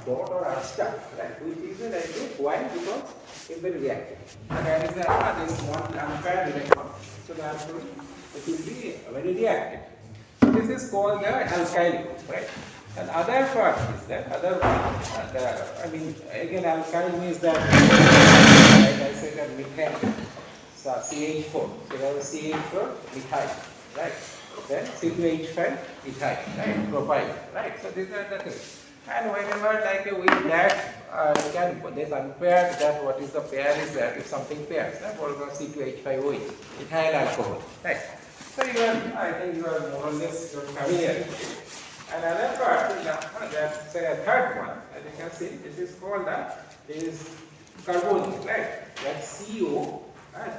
dot or R star, right, which is like a why, because it will react. And there is this one unpaired electron, so therefore it will be very reactive. So this is called the alkyl group, right? And other part is that other one, I mean again alkyl means that, like I said, that methyl, so CH4, so there is CH4 methyl, right? Then C2H5 ethyl, right? Propyl, right? So these are the things. And whenever like with that you can this unpaired, that what is the pair is that if something pairs, for example C2H5OH, ethyl alcohol, right? So you are, I think you are more or less familiar with it. And another part, that's a third one, as you can see, this is called is carbonyl, right? That CO,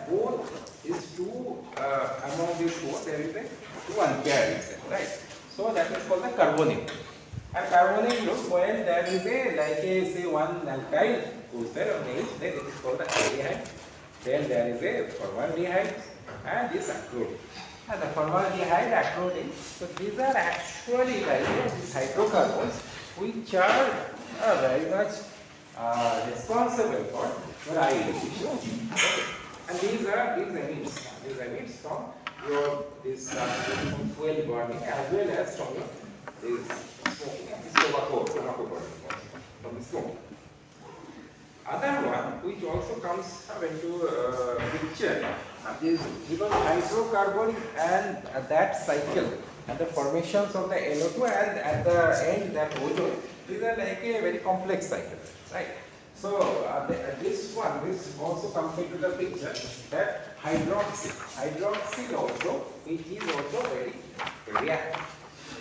both is two, among these four, there is a two unpaired, right? So that is called the carbonyl. And carbonyl group, when there is a, like a, say, one alkyl goes there on the edge, then it is called the aldehyde. Then there is a formaldehyde and this acrylate. And the formaldehyde, acrylate, so these are actually like these hydrocarbons which are very much responsible for your ionization. Okay. And these emitters from your this fuel burning as well as from your this smoking, this tobacco burning from the smoke. Other one which also comes into picture is given hydrocarbon and that cycle and the formations of the NO2 and at the end that ozone, these are like a very complex cycle, right? So this also comes into the picture, that hydroxyl also, which is also very reactive.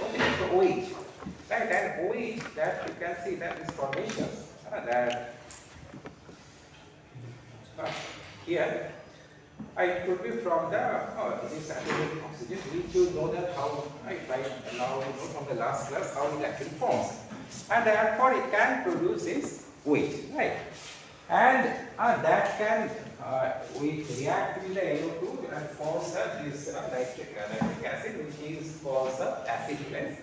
Okay, so OH, right? And OH, that you can see that is formations that here I could be from the this atomic oxygen, which you know that how I now you know from the last class how it actually forms, and therefore it can produce this OH, right? And that can react with the NO2 and forms this nitric acid, which is called the acid phase.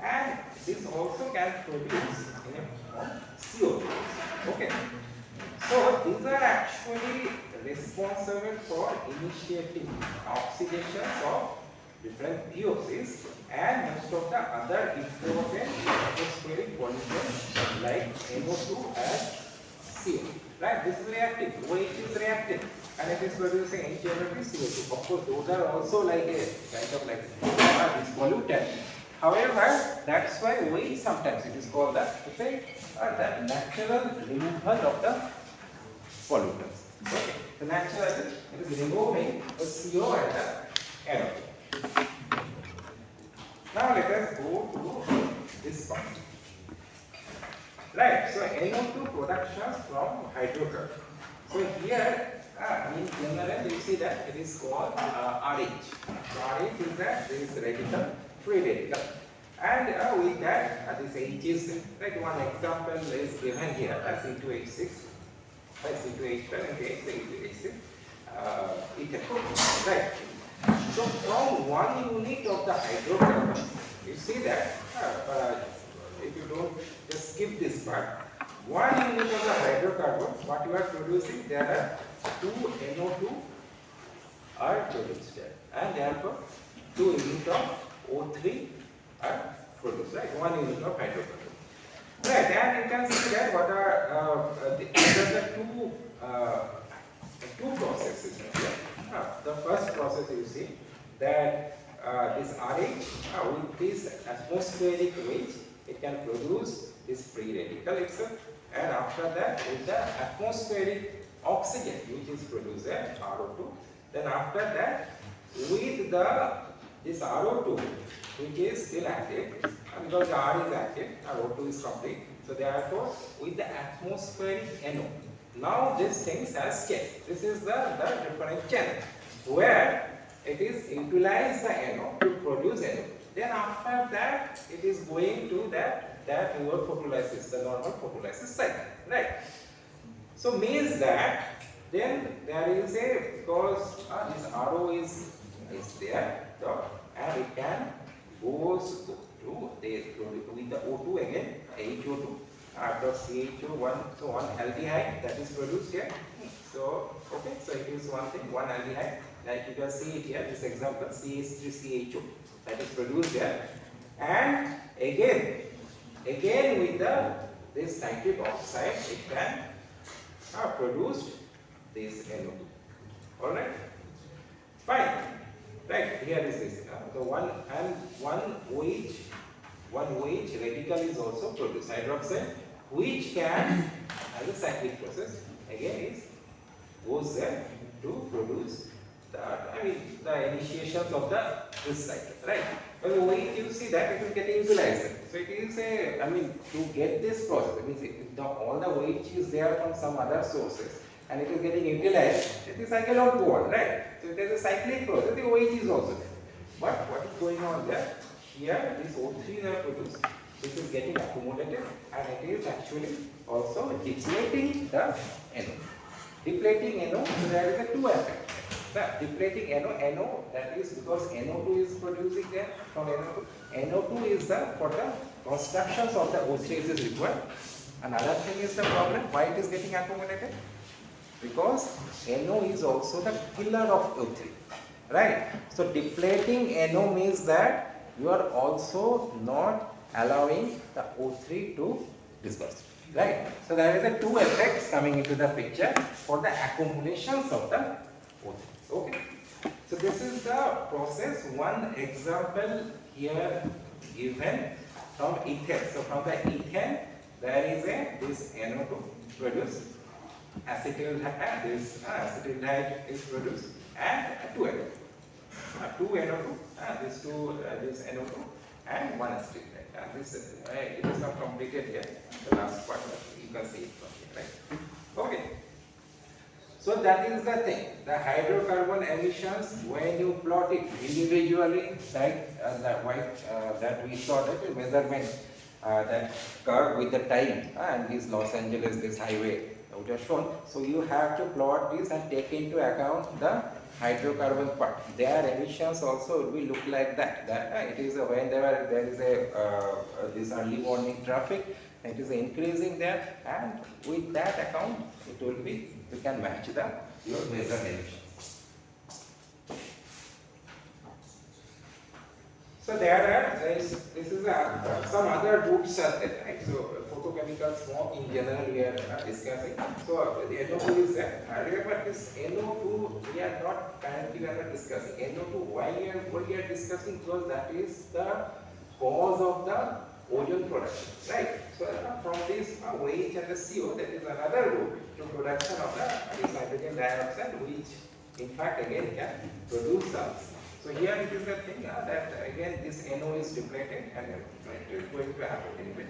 And this also can produce in a form CO2. Okay. So these are actually responsible for initiating oxidations of different POCs and most of the other important atmospheric pollutants like NO2 and CO. Right? This is reactive. OH is reactive and it is producing H12 CO2. Of course, those are also like a kind of like this pollutant. However, that's why OH sometimes it is called that the natural removal of the pollutants. Okay. The natural it is removing the CO and the NO2. Now let us go to this part. Right. So NO2 productions from hydrocarbon. So here in general you see that it is called RH. So RH is that this radical, free radical. And with that this H is like one example is given here as C2H6. C2H12 and C2H6 ethanol. Right. So from one unit of the hydrocarbon, you see that if you don't just skip this part, one unit of the hydrocarbon, what you are producing, there are two NO2 are produced there, and therefore 2 units of O3 are produced. Right, 1 unit of hydrocarbon. Right, and you can see that what are the two processes here. The first process you see that this RH with this atmospheric weight, it can produce this free radical itself, and after that with the atmospheric oxygen which is produced at RO2, then after that with this RO2 which is still active, because the R is active, O2 is complete. So therefore, with the atmospheric NO, now this thing has changed. This is the different channel where it is utilize the NO to produce NO. Then after that, it is going to that your photolysis, the normal photolysis cycle, right? So means that then there is a, because this RO is there, and it can goes to with the O2 again, HO2, Dot CHO1, so one aldehyde that is produced here. So okay, so it is one thing, one aldehyde, like you can see it here, this example CH3CHO that is produced here, and again with this nitric oxide it can produce this NO2. Alright, fine. Right, here is this. So one OH radical is also produced, hydroxide, which can, as a cyclic process, again goes there to produce the initiations of this cycle, right? But the way you see that it is getting utilized. So it is to get this process, it means all the OH is there from some other sources and it is getting utilized, the cycle will go on, right? So if there is a cyclic process, the OH is also there. But what is going on there? Here, this O3 are produced, this is getting accumulated and it is actually also depleting the NO. Depleting NO, so there is a two effect. The depleting NO, that is because NO2 is producing there from NO2. NO2 is for the constructions of the O3 is required. Another thing is the problem, why it is getting accumulated? Because NO is also the killer of O3, right? So depleting NO means that you are also not allowing the O3 to disperse, right? So there is a two effects coming into the picture for the accumulations of the O3. Okay. So this is the process. One example here given from ethane. So from the ethane there is this NO2 produced. Acetaldehyde, this acetaldehyde is produced, and two NO2. This NO2 and one acetaldehyde. This it is not completed yet. The last part you can see it from here, right? Okay. So that is the thing. The hydrocarbon emissions, when you plot it individually, like the white that we saw that measurement, that curve with the time, and this Los Angeles, this highway which are shown. So you have to plot this and take into account the hydrocarbon part. Their emissions also will look like that. It is when there is this early morning traffic, it is increasing there, and with that account, it will be, you can match your measured emissions. So this is some other groups are there, right? So photochemical smoke in general we are discussing. So the NO2 is there. Remember this NO2 we are not currently discussing. NO2 why we are discussing, because that is the cause of the ozone production, right? So from this OH and the CO, that is another route to production of this hydrogen dioxide, which in fact again can produce some. So here it is the thing that again this NO is depleted and it is going to happen anyway.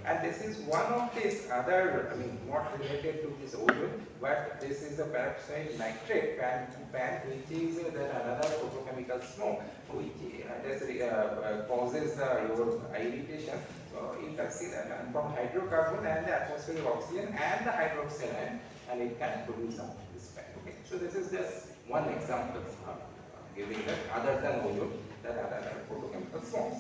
And this is one of these other, not related to this ozone, but this is the peroxide nitrate pan, which is another photochemical smoke, which causes your irritation. So you can see that from hydrocarbon and the atmospheric oxygen and the hydroxide ion, and it can produce some this pan. Okay, so this is just one example giving that other than ozone, that other photochemical smokes.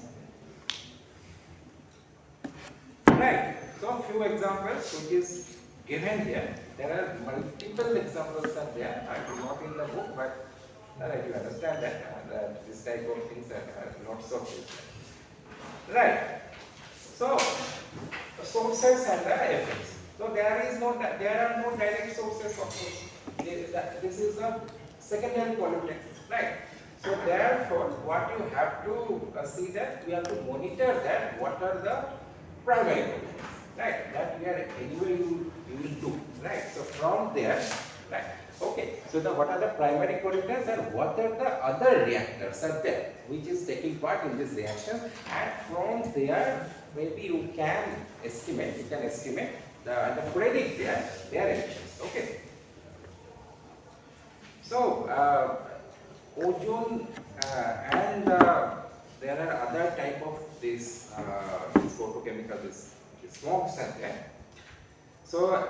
Right. So a few examples which is given here. There are multiple examples are there. I do not in the book, but you understand that this type of things are lots of things. Right. So sources and the effects. So there are no direct sources of course. This is a secondary pollutant, right? So therefore, what you have to see that we have to monitor that what are the primary pollutants, right? That we are anyway you will do, right? So from there, right? Okay. So what are the primary pollutants and what are the other reactors are there which is taking part in this reaction, and from there maybe you can estimate and predict their emissions. Okay. So ozone and there are other type of this photochemical this smokes are there. So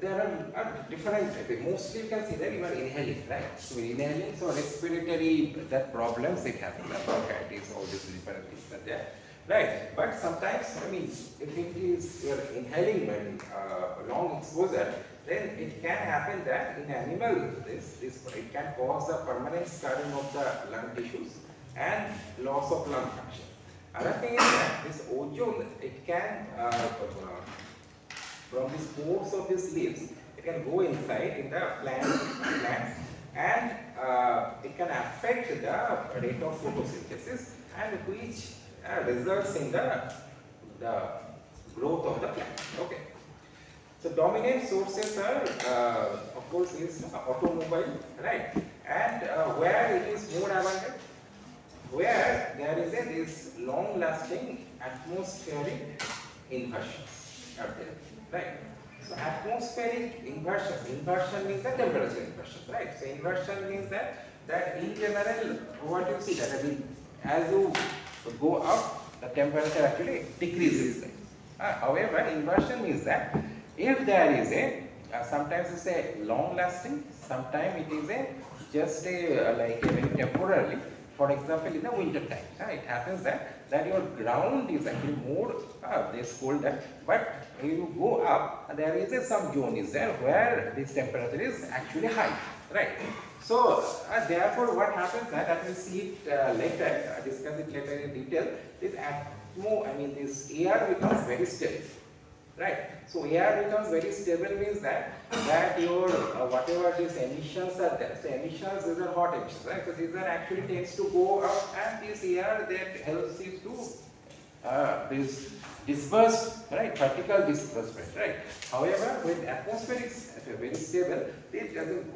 there are different, mostly you can see that you are inhaling, right? So inhaling, so respiratory that problems it happens, bronchitis, all these different things are there. right? But sometimes, I mean, if it is you're inhaling very long exposure, then it can happen that in animal, it can cause the permanent scarring of the lung tissues and loss of lung function. Another thing is that this ozone, it can, from the spores of these leaves, it can go inside in the plants and it can affect the rate of photosynthesis and which results in the growth of the plant. Okay. So dominant sources are, of course, is automobile, right? And where it is more abundant, where there is this long-lasting atmospheric inversions out there, right? So atmospheric inversion means the temperature inversion, right? So inversion means that in general, what you see that as you go up, the temperature actually decreases. However, inversion means that if there is sometimes it's a long-lasting, sometimes it is just like a very temporarily. For example, in the winter time, it happens that your ground is actually more this colder, but when you go up, there is some zone is there where this temperature is actually high, right? So therefore, what happens that we see it later, discuss it later in detail. This this air becomes very stable. Right. So air becomes very stable means that your whatever these emissions are there. So emissions, these are hot emissions, right? So these are actually tends to go up, and this air that helps you to this dispersed, right? Particle disbursement, right? However, when atmosphere is very stable, it doesn't go.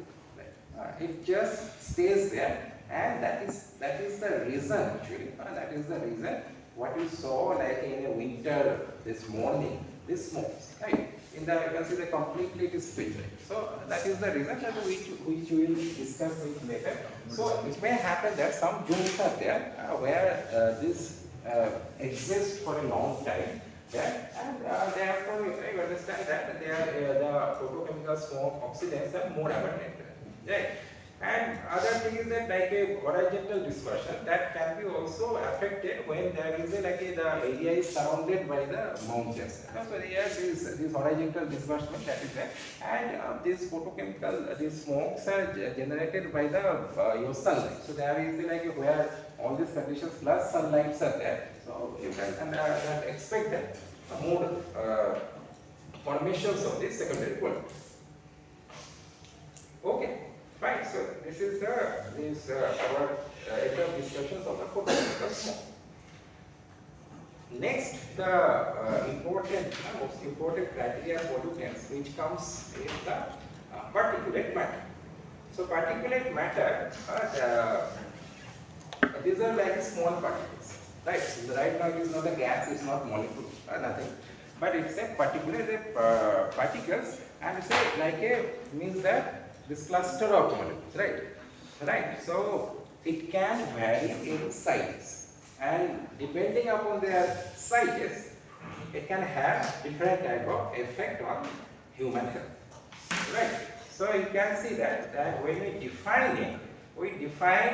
Right? It just stays there, and that is the reason actually. That is the reason what you saw like in a winter this morning. This smokes, right? In the you can see the completely it is filtered. So that is the reason that which we will discuss it later. So it may happen that some zones are there where this exists for a long time. There, and therefore you understand that the photochemical smoke oxidants are more abundant, right? And other thing is that like a horizontal dispersion that can be also affected when there is the area is surrounded by the mountains. So there is this horizontal disbursement that is there, and this photochemical these smokes are generated by the your sunlight. So there is where all these conditions plus sunlights are there. So you can expect that more formations of the secondary pollutants. Okay. Fine, so this is our area of discussions of the photochemical smoke. Next, the most important criteria for pollutants which comes is the particulate matter. So particulate matter, these are like small particles, right? So right now it is not a gas, it's not molecule, nothing, but it's a particulate particles, and it's means that this cluster of molecules, right? Right. So it can vary in size, and depending upon their sizes, it can have different type of effect on human health, right? So you can see that when we define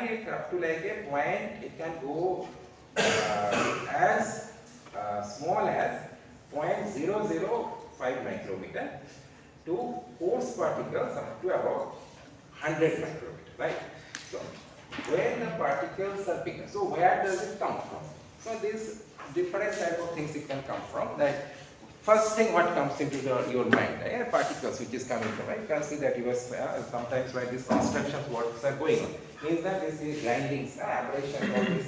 it up to like a point. It can go as small as 0.005 micrometer to coarse particles up to about 100 micrometer, right? So when the particles are bigger, so where does it come from? So these different type of things it can come from. Like first thing what comes into your mind, particles which is coming from, right? You can see that you sometimes when these construction works are going on, means that this is grindings, abrasion, all these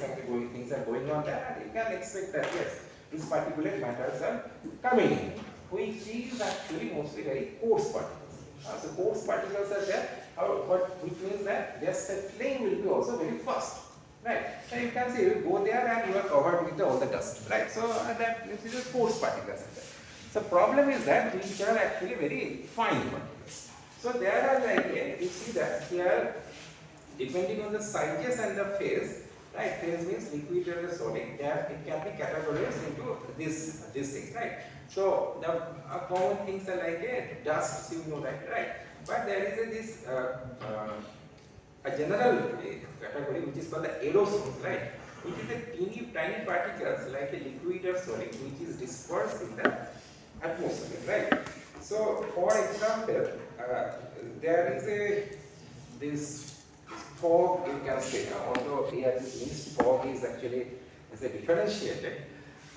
things are going on there, and you can expect that yes, these particulate matters are coming in, which is actually mostly very coarse particles. So coarse particles are there, which means that their settling will be also very fast. Right. So you can see you go there and you are covered with all the dust. Right. So that this is a coarse particles. So problem is that these are actually very fine particles. So there are you see that here, depending on the sizes and the phase, right? Phase means liquid or solid. There it can be categorized into these things, right? So the common things are like dust, you know, right? But there is a general category which is called the aerosols, right? which is a teeny tiny particles like a liquid or solid which is dispersed in the atmosphere, right? So, for example, there is this fog, you can say, although here this means fog is actually a differentiated,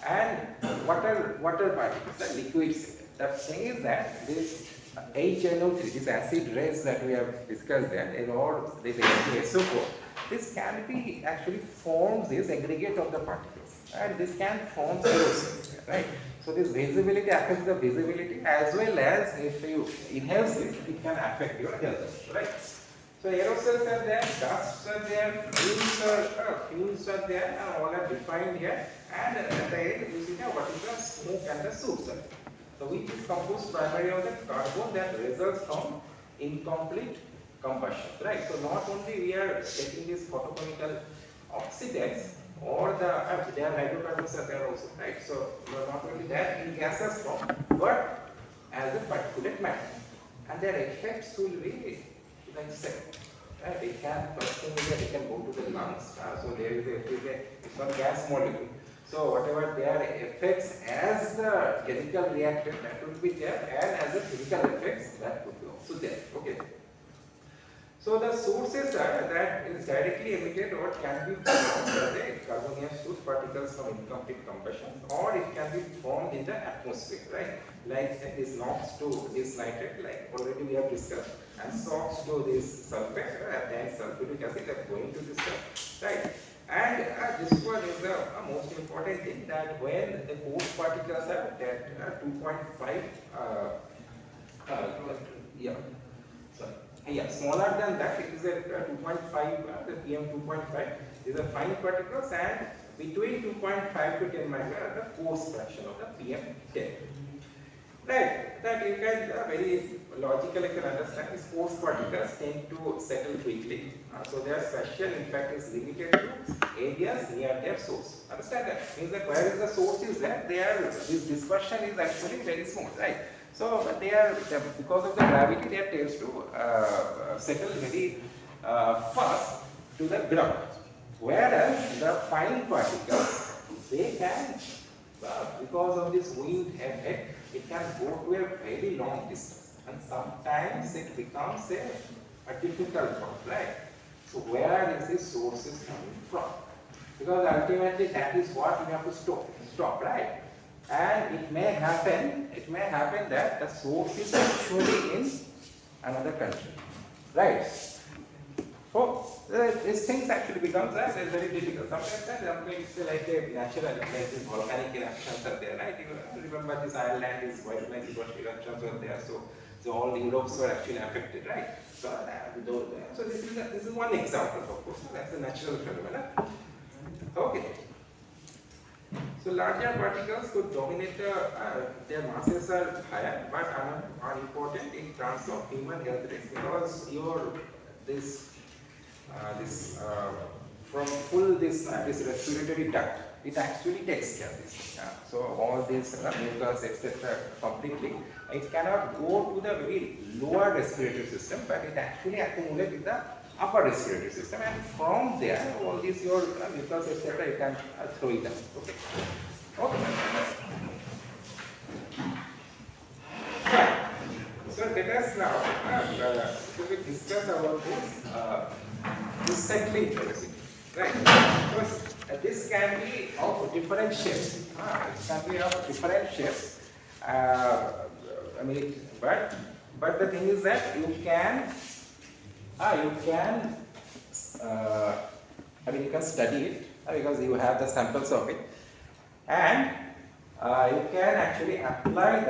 and water particles, the liquids. The thing is that this HNO3, this acid rays that we have discussed there, or this H2SO4, this can be actually forms this aggregate of the particles, and this can form aerosols, right? So this visibility affects the visibility as well as if you inhale it, it can affect your health, right? So aerosols are there, dusts are there, fumes are there, and all are defined here. And at the end, you see now what is the smoke and the soot. So which is composed primarily of the carbon that results from incomplete combustion, right? So not only we are taking this photochemical oxidants, or their hydrocarbons are there also, right? So not only that in gaseous form, but as a particulate matter, and their effects will be like said, right? It can first thing is that it can go to the lungs. So there is it's not gas molecule. So whatever their effects as the chemical reaction that would be there, and as the physical effects that would be also there. Okay. So the sources are that is directly emitted or can be formed as a carboniferous soot particles from incomplete combustion, or it can be formed in the atmosphere, right? Like this NOx to this nitrate, like already we have discussed, and SOx to this sulfate, then sulfuric acid are going to this stuff, right? And this one is the most important thing, that when the coarse particles are that 2.5 smaller than that, it is a 2.5, the PM 2.5 is a fine particles, and between 2.5 to 10 micron are the coarse fraction of the PM 10. Right, that you can very logically can understand. These coarse particles tend to settle quickly, so their fraction in fact is limited to areas near their source. Understand that? Means that where is the source is there, this dispersion is actually very small, right? So they are, because of the gravity, they tends to settle very fast to the ground. Whereas the fine particles, they can, because of this wind effect, it can go to a very long distance, and sometimes it becomes a difficult one, right? So where is this source is coming from? Because ultimately that is what you have to stop, right? And it may happen that the source is actually in another country, right? So these things actually becomes very difficult. Sometimes it's like a natural, like this volcanic eruptions are there, right? You remember this Ireland, this volcanic eruptions were there, so all the Europes were actually affected, right? So this is one example, of course. That's a natural phenomenon. Okay. So larger particles could dominate their masses are higher, but are important in terms of human health risk, because from full this respiratory duct, it actually takes care of this. So all this mucus etc. completely, it cannot go to the very lower respiratory system, but it actually accumulates in the upper respiratory system, and from there all this your mucus etc. you can throw it out. Okay. Okay. So let us now discuss about this settling velocity, right? Because this can be of different shapes. It can be of different shapes. But the thing is that you can study it because you have the samples of it, and you can actually apply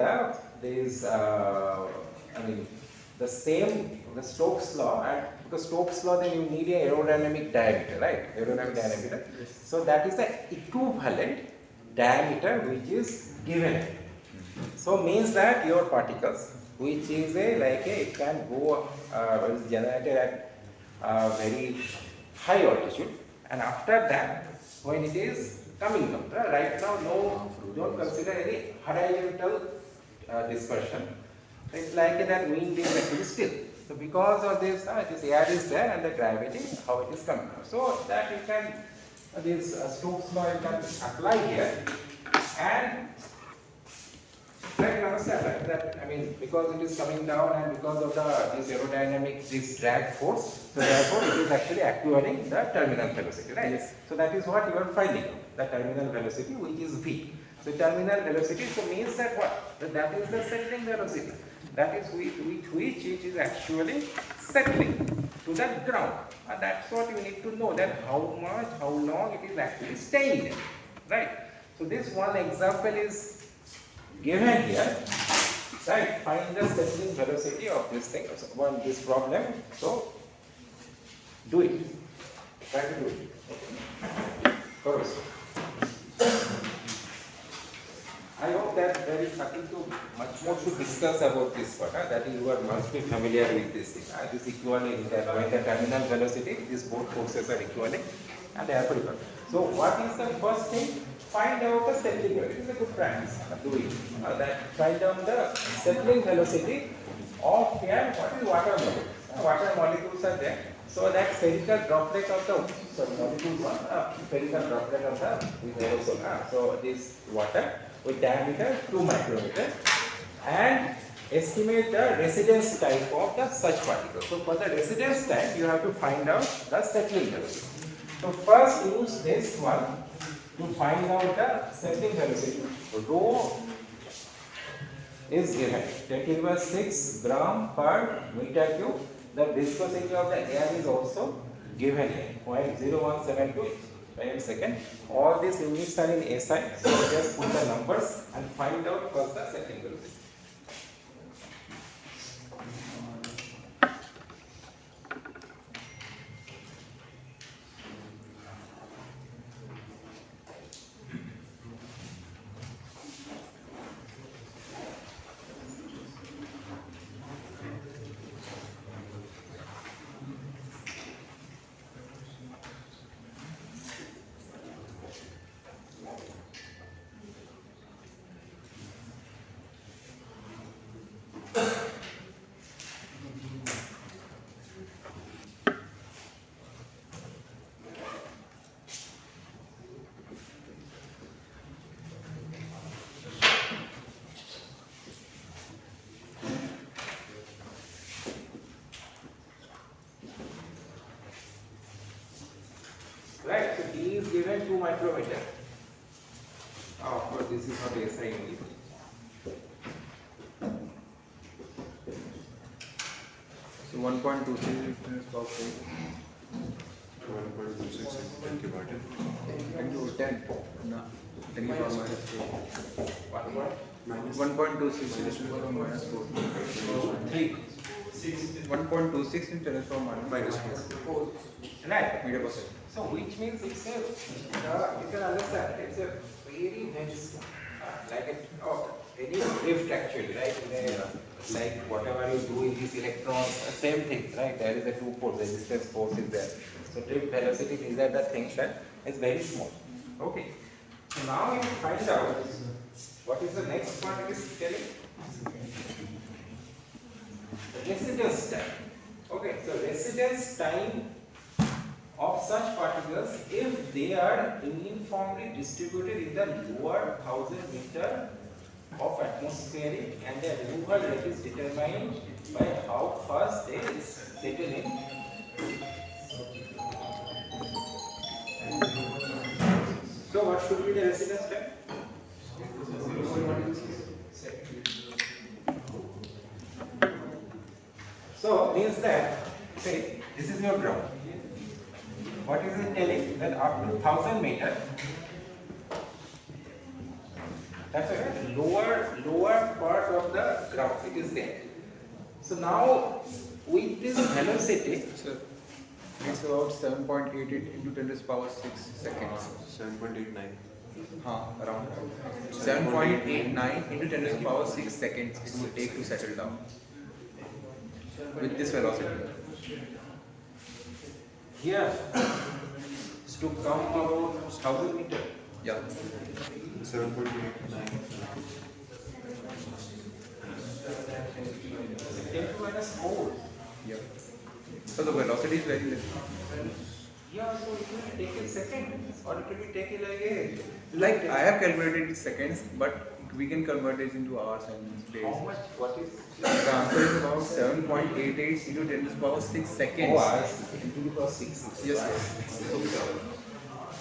the Stokes law, and because Stokes law, then you need a aerodynamic diameter, right? Aerodynamic diameter. So that is the equivalent diameter which is given. So means that your particles, which is it can go is generated at very high altitude, and after that when it is coming down, right now don't consider any horizontal dispersion. It's like that wind is actually still. So because of this, this air is there and the gravity, how it is coming. So that you can this Stokes law you can apply here, and try to understand that I mean, because it is coming down and because of this aerodynamic, this drag force, so therefore it is actually acquiring the terminal velocity, right? Yes. So that is what you are finding, the terminal velocity, which is v. So terminal velocity, so means that what? That is the settling velocity. That is which it is actually settling to the ground. And that's what you need to know, that how much, how long it is actually staying there, right? So this one example is given here, right? Find the settling velocity of this thing, so this problem. So do it. Try to do it. Okay. Correct. I hope that there is nothing much more to discuss about this part. That you must be familiar with this thing. This equaling, that when the terminal velocity, these both forces are equaling, and they are equal. So what is the first thing? Find out the settling velocity. It is a good practice. Do it. Find out the settling velocity of here. What is water molecules? Water molecules are there. So that spherical droplet of the molecules are spherical droplet of the aerosol. So this water with diameter 2 micrometers, and estimate the residence time of the such particle. So for the residence time, you have to find out the settling velocity. So first use this one to find out the settling velocity. Rho is given 10⁻⁶ gram per meter cube. The viscosity of the air is also given here, 0.0172 per second. All these units are in SI, so just put the numbers and find out first the settling velocity. Right, so D is given 2 micrometer. Of course, this is not SI only. So 1.26 is about 1.26 incubated. into 10. No, 10 to the power minus 4. 1.26 into 10 to the power minus 4. 3. 1.26 into 10 to the power minus 4. Right. Meter per second. So which means it's a, you can understand, it's a very small, like any drift actually, right? Like whatever you do in these electrons, same thing, right? There is a 2 force, resistance force is there. So drift velocity, these are the things that is very small. Okay. So now you find out what is the next part it is telling? Residence time. Okay, so residence time of such particles if they are uniformly distributed in the lower 1000 meter of atmospheric, and their removal rate is determined by how fast they settle in. So what should be the residence time? So means that, say, this is your ground. What is it telling? That up to 1000 meter, that's a lower part of the ground, it is there. So now with this velocity, So it's about 7.88 into 10 to the power 6 seconds. 7.89. Around 7.89 into 10 to the power 6 seconds it will take to settle down with this velocity. here is to come about 1000 meter. Yeah. 7.89. 10 to minus 4. Yeah. So the velocity is very less. Yeah, so it will take a second, or it will take it like a. Like I have calculated in seconds, but we can convert it into hours and days. How much? What is? The answer is about 7.88 into 10 to the power 6 seconds. Oh, hours. Into the power 6. Yes,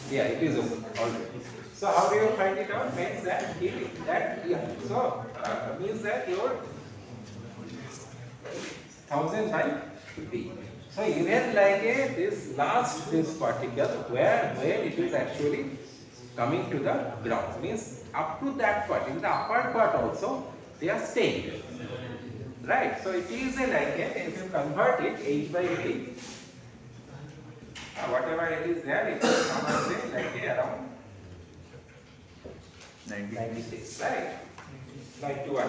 Yeah, it is open already. So how do you find it out? Means that yeah. So means that your 1000 by 50. So even like this particle where it is actually coming to the ground, means up to that part, in the upper part also they are staying there. Right? So it is if you convert it h by 8, whatever it is there, it will come and say around 96, right? 91,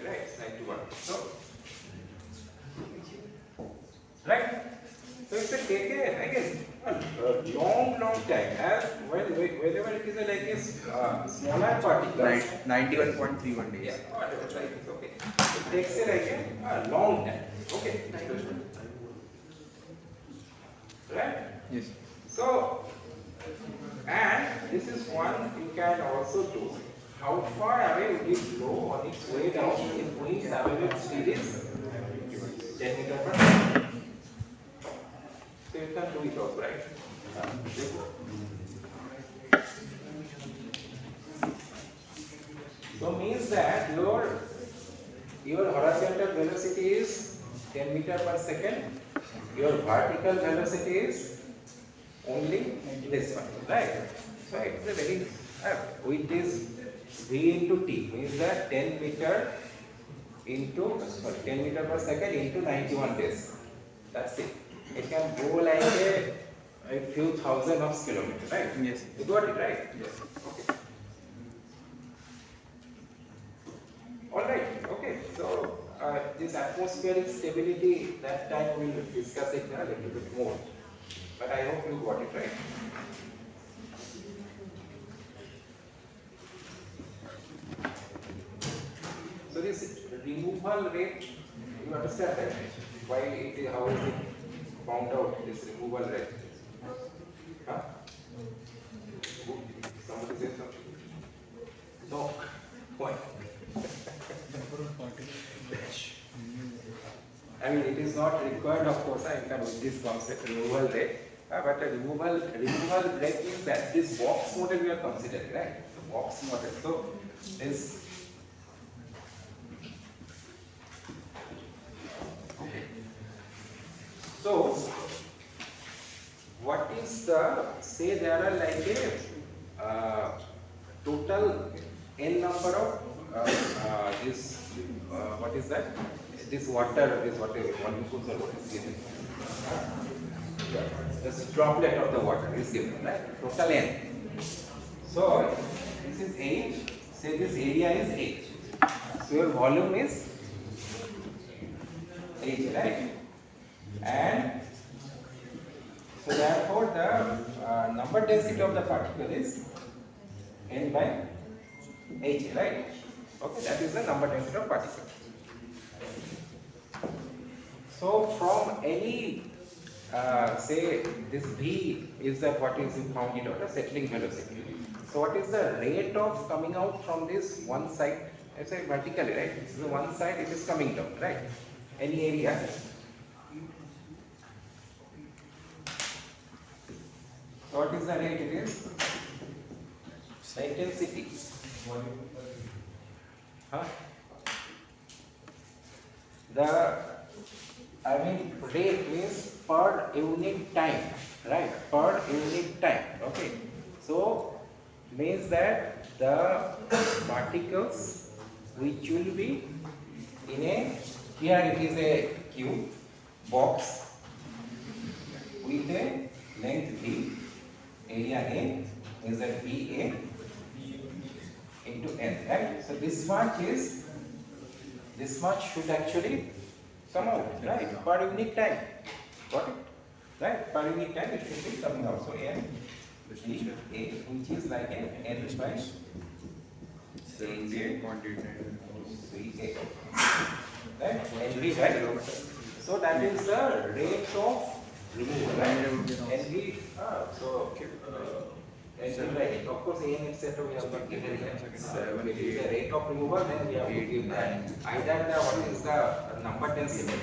right? 91. So, right? So it's a take a long time. As whenever it is a smaller particle, 91.31 days. yeah, whatever, right? It's okay. It takes a long time. Okay. Right? Yes. So, and this is one you can also do. How far away would it flow on its way down if Wien's average speed is 10 meters per second? So you can do it also, right? So means that your horizontal velocity is 10 meters per second. Your vertical velocity is only this one, right? So it's a very with this v into t means that 10 meter into 10 meter per second into 91 days. That's it. It can go like a few thousand of kilometers, right? Yes. You got it, right? Yes. Okay. All right. Okay. So this atmospheric stability, that time we will discuss it a little bit more. But I hope you got it right. So this removal rate, you understand that? Why it is, how is it found out, this removal rate? Huh? Somebody say something? No. Why? I mean, it is not required, of course, I can with this concept, removal rate. But a removal rate means that this box model we are considering, right? The box model. So, this. So, what is the, say there are like a total n number of what is that? This water, molecules or what is given. This droplet of the water is given, right? Total n. So, this is H, say this area is H. So, your volume is H, right? And so therefore the number density of the particle is n by H, right? Okay, that is the number density of particle. So from any say this V is the what is found in the settling velocity. So what is the rate of coming out from this one side? I say vertically, right? This is the one side, it is coming down, right? Any area. So what is the rate? It is intensity. Huh? Rate means per unit time, right? Per unit time. Okay. So means that the particles which will be in a, here it is a cube box with a length V, area A is that VA into N, right? So this much should actually come out, right? Per unit time. Got it? Right? Per unit time it should be coming out. So N V A, which is like an N by 78.89. VA. Right? NV, right? So that is the rate of removal, right? NV And right, of course, AN etc. we have not given that. If it is a rate of removal, then we have to give that. Either the what is the number density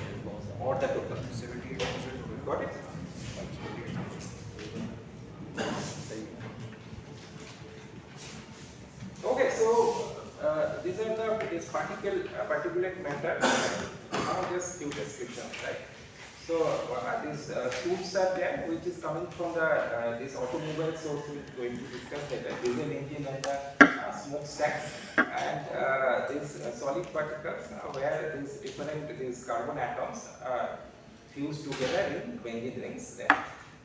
or the total. Got it? Okay, so these are this particulate matter. Now just few descriptions, right? So these tubes are there, which is coming from the this automobile source we are going to discuss later, diesel engine and the smokestacks, and these solid particles where these carbon atoms fused together in benzene rings. There.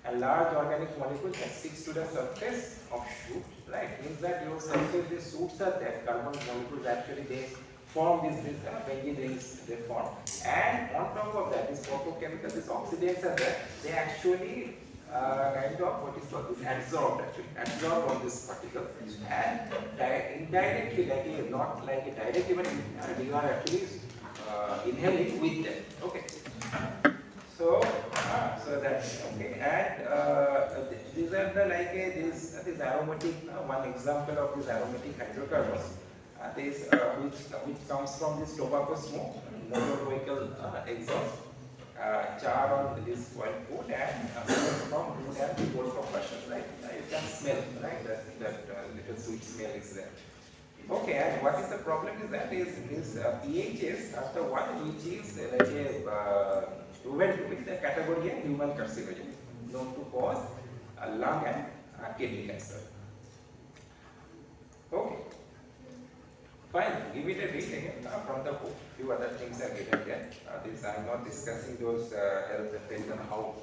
A large organic molecule that sticks to the surface of shoot, right? Means that your surface, these shoots are there, carbon molecules actually they form these benzene rings, they form. And on top of that, this photochemical, these oxidants are there, they actually kind of what is called absorb on this particle, and indirectly, like not like a direct even, you are actually inhaling with them. Okay. So that's okay, and these are the like this aromatic one example of this aromatic hydrocarbons. Which comes from this tobacco smoke, motor vehicle exhaust, char on this oil food, and from wood and coal combustion. Right, you can smell right that little sweet smell is there. Okay, and what is the problem is that is pH is after one which is like a proven with the category of human carcinogen, known to cause lung and kidney cancer. Okay, fine. Give it a read again from the book. Few other things are given there. This I am not discussing those health effects and how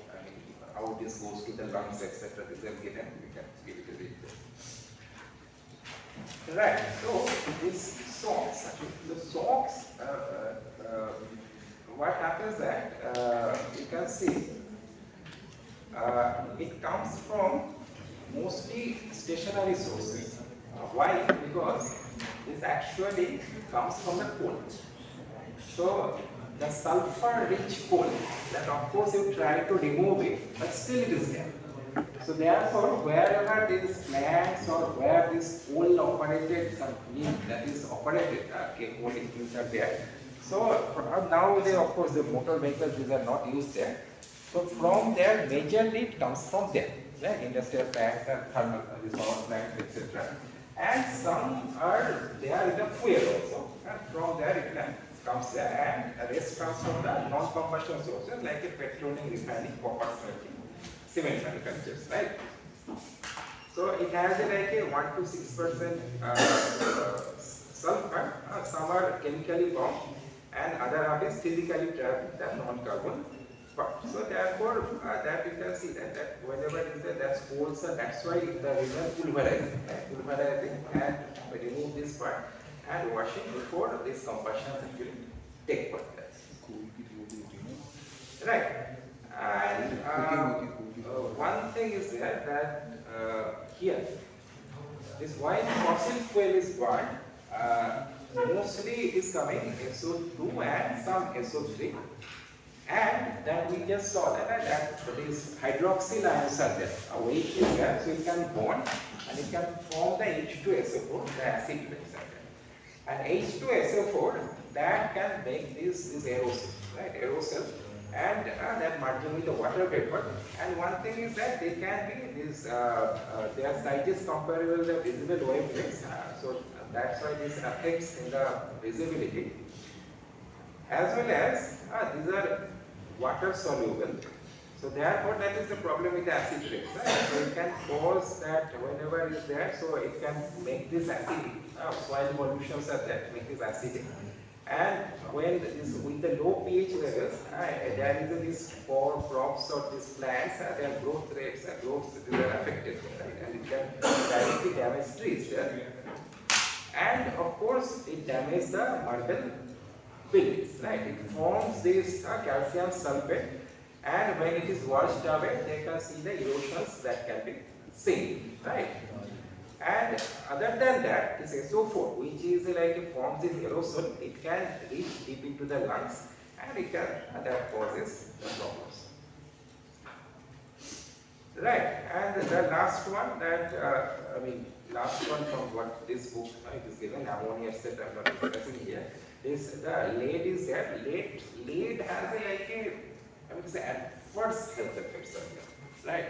this goes to the lungs, etc. These are given. We can give it a read there. Right, so these socks, the socks, what happens that you can see it comes from mostly stationary sources. Why? Because this actually comes from the coal. So the sulfur-rich coal, that of course you try to remove it, but still it is there. So therefore, wherever these plants or where this coal operated, some mill that is operated, coal mills are there. So now they, of course, the motor vehicles, these are not used there. So from there, majorly it comes from there, right? Industrial plants and thermal, these power plants, etc. And some are there in the fuel also, and from there it comes there, and the rest comes from the non-combustion sources like a petroleum refining, copper smelting, cement manufacturers, right? So it has like a 1 to 6% sulfur. Some are chemically bound, and other half is physically trapped in the non-carbon part. So therefore, that you can see that whenever it is there, that's coals, that's why the river pulverizing and remove this part and washing before this combustion actually take place. Right. And one thing is there that here, this while fossil fuel is burned, mostly it is coming SO2 and some SO3, and then we just saw that these hydroxyl ions are there. A weight is there, so it can bond and it can form the H2SO4, the acid base are there. And H2SO4 that can make this aerosol, right? Aerosol. And that merging with the water vapor. And one thing is that they can be this, their size is comparable to the visible wavelengths. So that's why this affects in the visibility. As well as these are water soluble. So therefore that is the problem with the acid rain. Right? So it can cause that whenever it is there, so it can make this acidic. Soil evolutions are there, make this acidic. And when this, with the low pH levels, there is this crops or these plants, their growth rates, they are affected, right? And it can directly damage trees there. And of course, it damages the marble buildings, right? It forms this calcium sulfate, and when it is washed away, they can see the erosions that can be seen, right? And other than that, this SO4, which is like forms this aerosol, it can reach deep into the lungs, and it can that causes the problems. Right, and the last one that, last one from what this book it is given, ammonia, etc. I'm not discussing here, is the lead is there. Lead has I would say, adverse health effects on you, right?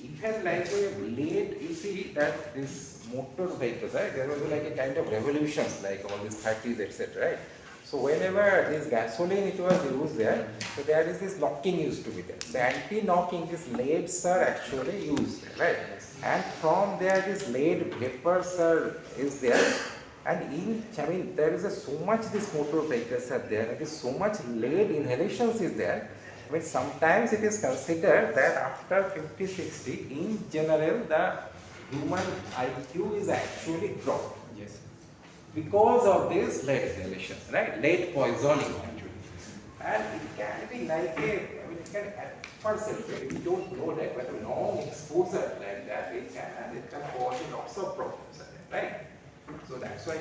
Even like a lead, you see that this motor vehicles, right? There was like a kind of revolutions, like all these 30s, etc., right? So whenever this gasoline it was used there, so there is this knocking used to be there. The anti-knocking, these leads are actually used, right? And from there this lead vapors is there. And there is so much this motor vehicles are there, and so much lead inhalations is there. I mean, sometimes it is considered that after 50, 60, in general, the human IQ is actually dropped. Yes. Because of this lead inhalations, right? Lead poisoning actually. And it can be like it can at first if you don't know that, but a long exposure like that, it can cause lots of problems, right? So that's why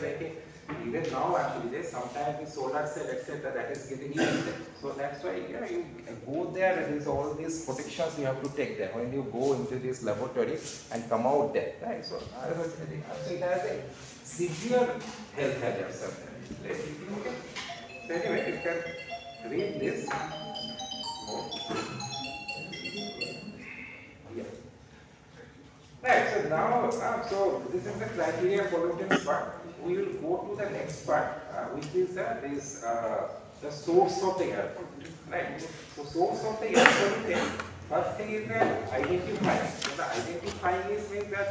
even now actually there's sometimes the solar cell etc. that is getting used. So that's why you go there, and there's all these protections you have to take there when you go into this laboratory and come out there, right? So it has a severe health hazards are there. Okay. So anyway, you can read this. Yeah. Right, so now, so this is the criteria pollutants part. We will go to the next part, which is the source of the air pollutant. Right, so source of the air pollutant, first thing is identifying. So the identifying means that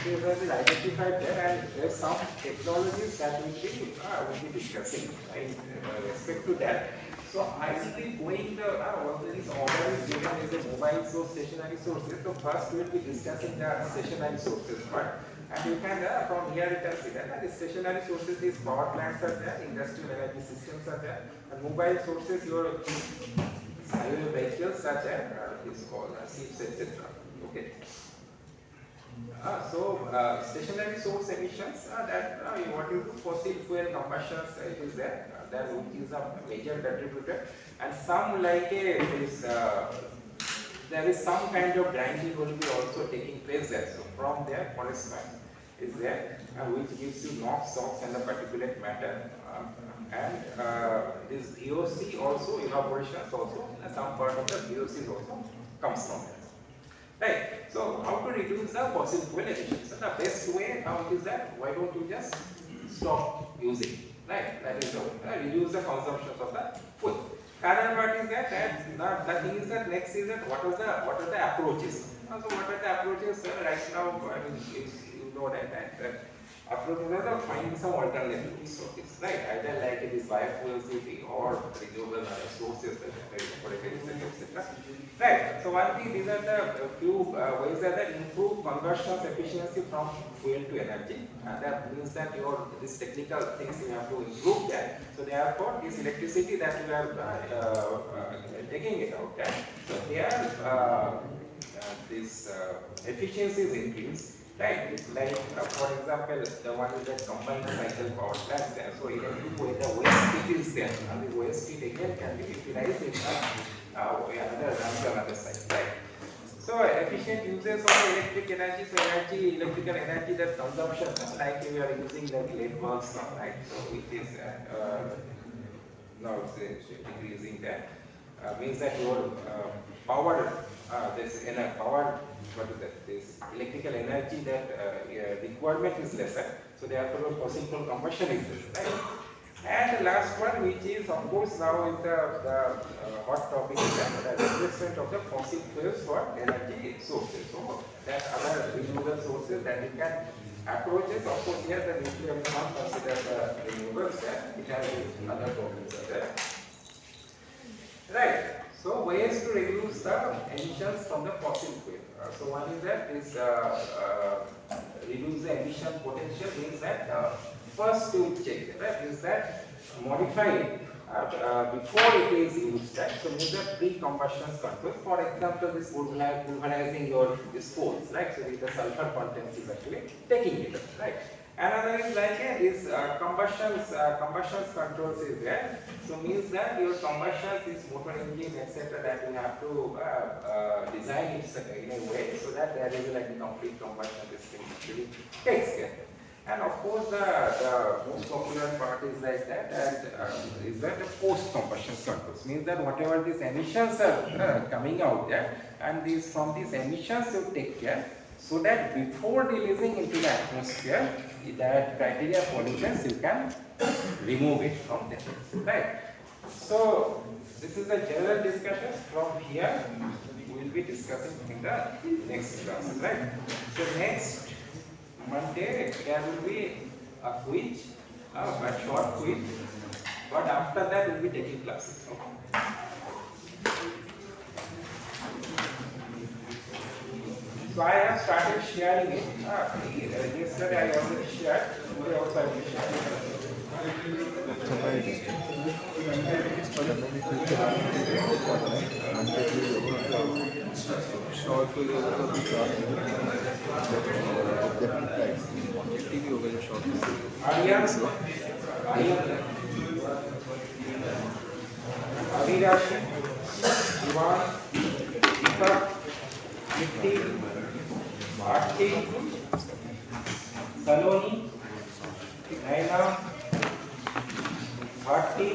there is identified there, and there are some technologies that we will be discussing in respect to that. So I will be going all these order is given as a mobile source, stationary sources. So first we will be discussing the stationary sources part. And you can, from here you can see that the stationary sources, these power plants are there, industrial energy systems are there, and mobile sources, your highway vehicles such as this called ships, etc. Okay. Stationary source emissions, what is fossil fuel combustions, it is there, which is a major contributor, and some there is some kind of grinding will be also taking place there. So from there, forest fire is there, which gives you NOx, SOx, and the particulate matter, and this VOC also, evaporations also, and some part of the VOC also comes from there. Right. So how to reduce the fossil fuel emissions? So the best way now is that why don't you just stop using? Right. That is the way. Reduce the consumption of the fuel. Current part is that the thing is that next is that what are the approaches? So what are the approaches? Right now, I mean, you know that approaches are finding some alternatives. So it's right, either like it is biofuels or renewable sources, etc. Right. So one thing, these are the few ways that improve combustion efficiency from fuel to energy, and that means that these technical things you have to improve that. So therefore, this electricity that you are taking it out there, so there this efficiency is increased. Right, it's like for example, the one is that combined cycle power plant there. So even where the waste heat is there, and the waste heat again can be utilized in another site. Right. So efficient uses of electric energy, electrical energy that consumption, like we are using the lead bulbs now, right? So which is now it's decreasing that. Means that your power, what is that? This electrical energy that requirement is lesser, so therefore fossil fuel combustion is lesser, right? And the last one, which is of course now is the hot topic, is the replacement of the fossil fuels for energy sources. So that other renewable sources that you can approach it. Of course, here the nuclear will not consider the renewables, it has other problems there. Right. So ways to reduce the emissions from the fossil fuel. So one is that reduce the emission potential means that first to check, right, is that modify it before it is used, right? So means that pre-combustion control. For example, this pulverizing your spores, right? So with the sulfur content is actually taking it, right? Another is like this combustions controls is there. So means that your combustions is motor engine etc. that you have to design it in a way so that there is like a complete combustion system actually takes care. And of course the most popular part is like that and is that the post combustion controls means that whatever these emissions are coming out there and these from these emissions you take care so that before releasing into the atmosphere that criteria pollutants you can remove it from there, right? So this is the general discussion. From here we will be discussing in the next class, right? So next Monday there will be a quiz, a short quiz, but after that we will be taking classes. Okay? So I have started sharing it. Yesterday I already shared. Today also I will share. Aryan, Avirash, Ivan, Deepak, Nitti, Aarti, Saloni, Naina, Bhatti,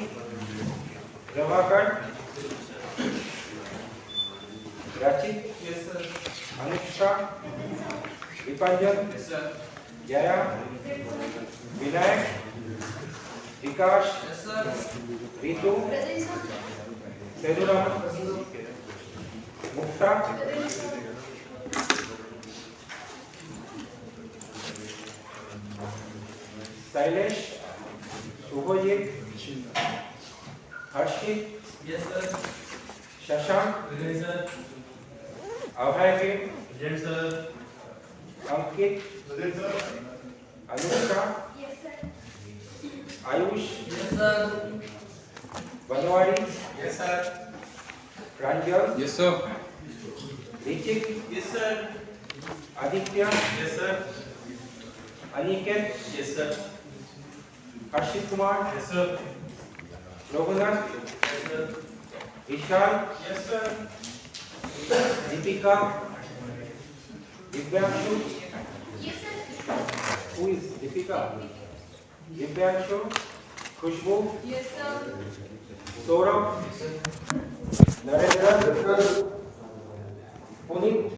Ravakar, Rachit, yes, sir. Anushka, Dipanjan, yes, sir. Jaya, Vinayak, Vikash, yes, sir. Ritu, Seduram, Mukta, Sailesh, Shubhajit, Harshit, yes, sir. Shashank, yes, sir. Abhay, yes, sir. Ankit, yes, sir. Anushka, yes, sir. Ayush, yes, sir. Banwari, yes, sir. Pranjal, Yes, sir. Ritik, yes, sir. Aditya, yes, sir. Aniket, yes, sir. Harshit Kumar, yes, sir. Raghunath, yes, sir. Vishal, yes, sir. Deepika, Divyanshu, yes, sir. Who is Deepika? Divyanshu, Khushbu, yes, sir. Saurabh, Narendra, Puneet.